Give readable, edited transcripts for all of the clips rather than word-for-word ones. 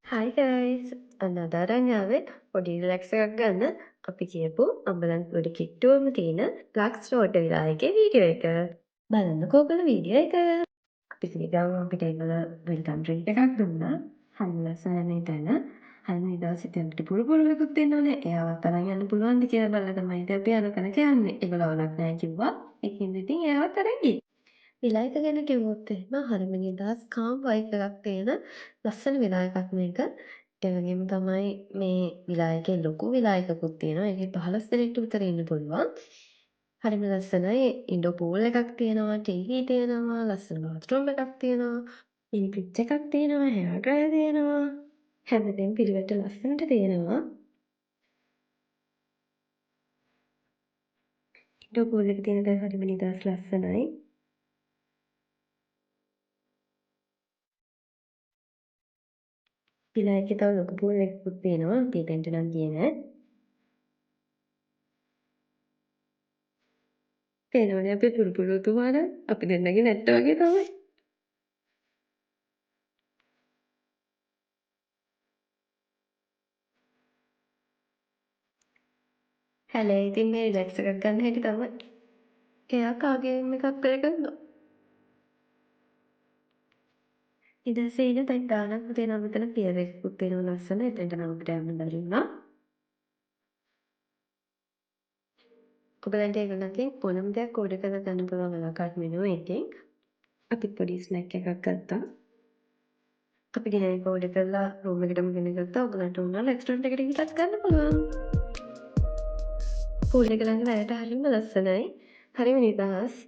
Hi guys! අද අදාරන් ආවේ පොඩි රිලැක්ස් එකක් ගන්න අපි කියපු අම්බලන්ගොඩ කිට්ටුවම තියෙන ලක්ස් රෝඩ විලායකේ වීඩියෝ එක. බලන්නකෝ ඔයගොල්ලෝ වීඩියෝ එක. අපි ගිහම අපිට ඒගොල්ලෝ වෙල්කම් ඩ්‍රින්ක් එකක් දුන්නා. හරි ලස්සනයි මේ තැන. හරි නිදහස් ඉතින් අපිට පුළු පුළුවෙකුත් දෙන්නෝනේ. එයාවත් අරන් යන්න පුළුවන්ද කියලා බලලා තමයි ඉතින් අපි අර තැනට යන්නේ. ඒගොල්ලෝ අවුලක් නැහැ කිව්වා. ඒකින්ද ඉතින් එයාවත් අරන් ගියේ. විලායක ගැන කිව්වොත් එහෙම හරිම නිදහස් කාම් වයිබ් එකක් තියෙන ලස්සන විලායකක් මේක. ඒ වගේම තමයි මේ විලායකේ ලොකු විලායකකුත් තියෙනවා. ඒකේ 15 දෙනෙක්ට විතර ඉන්න පුළුවන්. හරිම ලස්සනයි. ඉන්ඩෝර් පූල් එකක් තියෙනවා, ටීවී තියෙනවා, ලස්සන බාත්රූම් එකක් තියෙනවා, මිනි ෆ්‍රිජ් එකක් තියෙනවා, හෙයාර් ඩ්‍රයර් තියෙනවා. හැමදේම පිළිවෙලට ලස්සනට තියෙනවා. ඉන්ඩෝර් පූල් එක තියෙන තැන හරිම නිදහස් ලස්සනයි. විලායකේ තව ලොකු පූල් එකකුත් තියෙනවා. අපි එතෙන්ට නම් ගියේ නෑ. පේනවනේ අපේ පුරුපුරුතුමාලා අපි දෙන්නගේ නැට්ට වගේ තමයි. හැලේ ඉතින් මේ රිලැක්ස් එකක් ගන්න හැටි තමයි. එයා කාගේම් එකක් ප්ලේ කරනවා. නිදහසේ ඉන්න තැන් ගානක් තියෙනවා මෙතන පියර් එකකුත් තියෙනවා ලස්සන. එතෙන්ට නම් අපිට යන්න බැරි වුණා. ඔයගලන්ට ඒගොල්ලන්ගෙන් ඕනම දෙයක් ඕඩර් කරලා ගන්න පුළුවන් වෙලාවකට මෙනු එකෙන්. අපිත් පොඩි ස්නැක් එකක් ගත්තා. අපි ගෙන ඒක ඕඩර් කරලා රූම් එකටම ගෙන ගත්තා. ඔයගලන්ට ඕන නම් රෙස්ටොරන්ට් එකට ගිහත් ගන්න පුළුවන්. පූල් එක ළඟ වැයට හරිම ලස්සනයි. හරිම නිදහස්.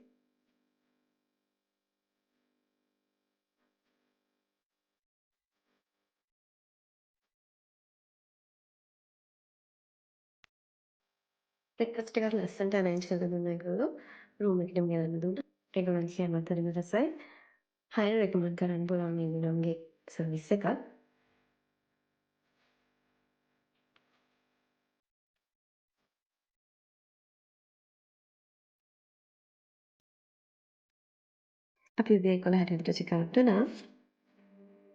බ්‍රෙක්ෆාස්ට් එකත් ලස්සනට අරේන්ජ් කරලා දුන්නා ඒගොල්ලෝ. රූම් එකටම ගෙනල්ලා දුන්නා. ඒගොල්ලන්ගේ කෑමත් හරිම රසයි. හයිලි රෙකමන්ඩ් කරන්න පුළුවන් මේගොල්ලන්ගේ සර්විස් එකත්. අපි උදේ 11ට චෙක් අවුට් වුණා.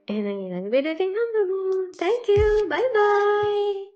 එහෙනම් ඊළඟ වීඩියෝ එකෙන් හම්බෙමු. Thank you. Bye bye.